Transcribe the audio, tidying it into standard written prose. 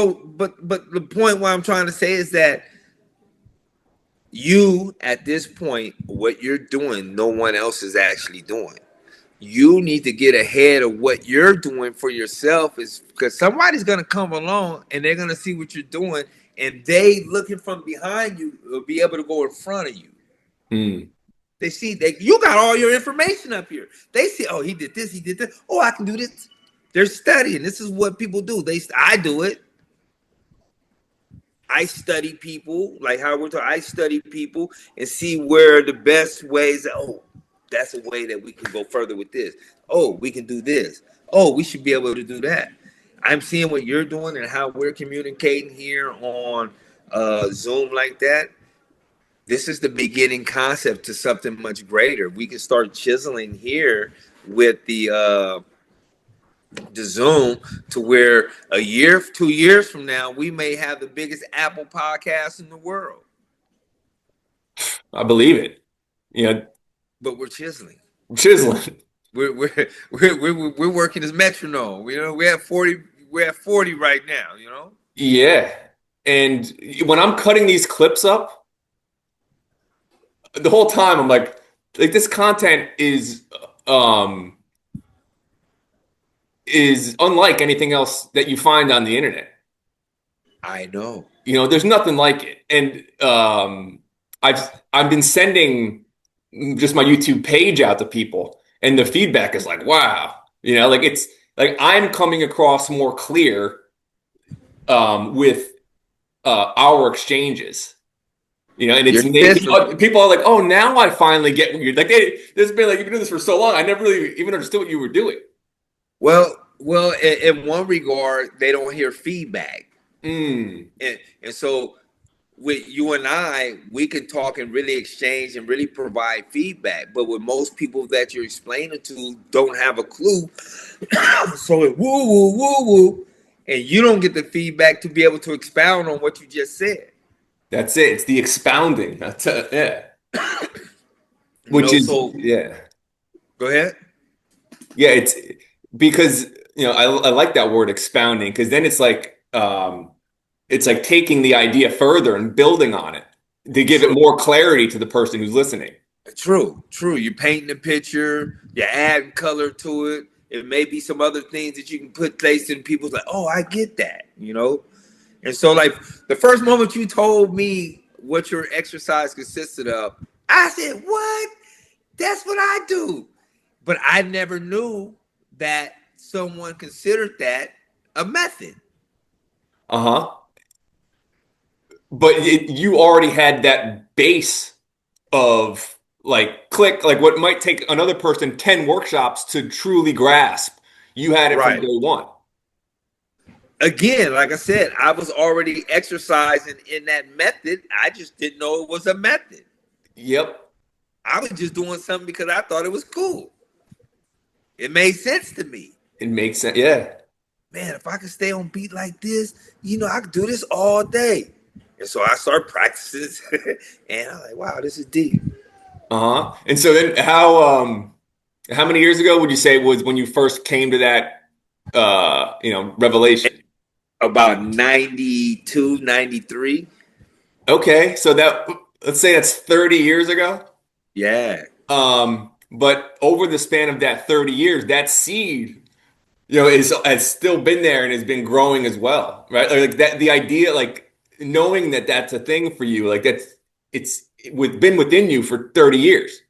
but the point what I'm trying to say is that you at this point, what you're doing, no one else is actually doing. You need to get ahead of what you're doing for yourself, is because somebody's gonna come along and they're gonna see what you're doing, and they looking from behind you will be able to go in front of you. They see that you got all your information up here. They see, oh, he did this, he did that. Oh, I can do this. They're studying. This is what people do. I do it. I study people, like how we're talking. I study people and see where the best ways. Oh, that's a way that we can go further with this. Oh, we can do this. Oh, we should be able to do that. I'm seeing what you're doing and how we're communicating here on Zoom like that. This is the beginning concept to something much greater. We can start chiseling here with the Zoom to where a year, 2 years from now, we may have the biggest Apple podcast in the world. I believe it. You know, but we're chiseling. Chiseling. We're working as metronome. You know, we're at 40 right now. You know. Yeah, and when I'm cutting these clips up, the whole time I'm like this content is unlike anything else that you find on the internet. I know. You know, there's nothing like it. And I've been sending just my YouTube page out to people, and the feedback is like, wow. You know, like it's like I'm coming across more clear with our exchanges. You know, and it's people are like, oh, now I finally get what you're like. There's been like, you've been doing this for so long. I never really even understood what you were doing. Well, in one regard, they don't hear feedback. And so with you and I, we can talk and really exchange and really provide feedback. But with most people that you're explaining to don't have a clue. So it woo, and you don't get the feedback to be able to expound on what you just said. That's it. It's the expounding. Yeah. Which yeah. Go ahead. Yeah, it's because, you know, I like that word expounding, because then it's like taking the idea further and building on it to give it more clarity to the person who's listening. True. You're painting a picture, you're adding color to it. It may be some other things that you can put place in people's like, oh, I get that, you know? And so, like, the first moment you told me what your exercise consisted of, I said, what? That's what I do. But I never knew that someone considered that a method. But you already had that base of like what might take another person 10 workshops to truly grasp. You had it from day one. Again, like I said, I was already exercising in that method. I just didn't know it was a method. Yep. I was just doing something because I thought it was cool. It made sense to me. It makes sense. Yeah. Man, if I could stay on beat like this, you know, I could do this all day. And so I started practicing and I'm like, wow, this is deep. And so then how many years ago would you say was when you first came to that, revelation? About 92, 93. Okay. So let's say that's 30 years ago. Yeah. But over the span of that 30 years, that seed, you know, has still been there and has been growing as well, right? Like that, the idea, like knowing that that's a thing for you, like it's been within you for 30 years.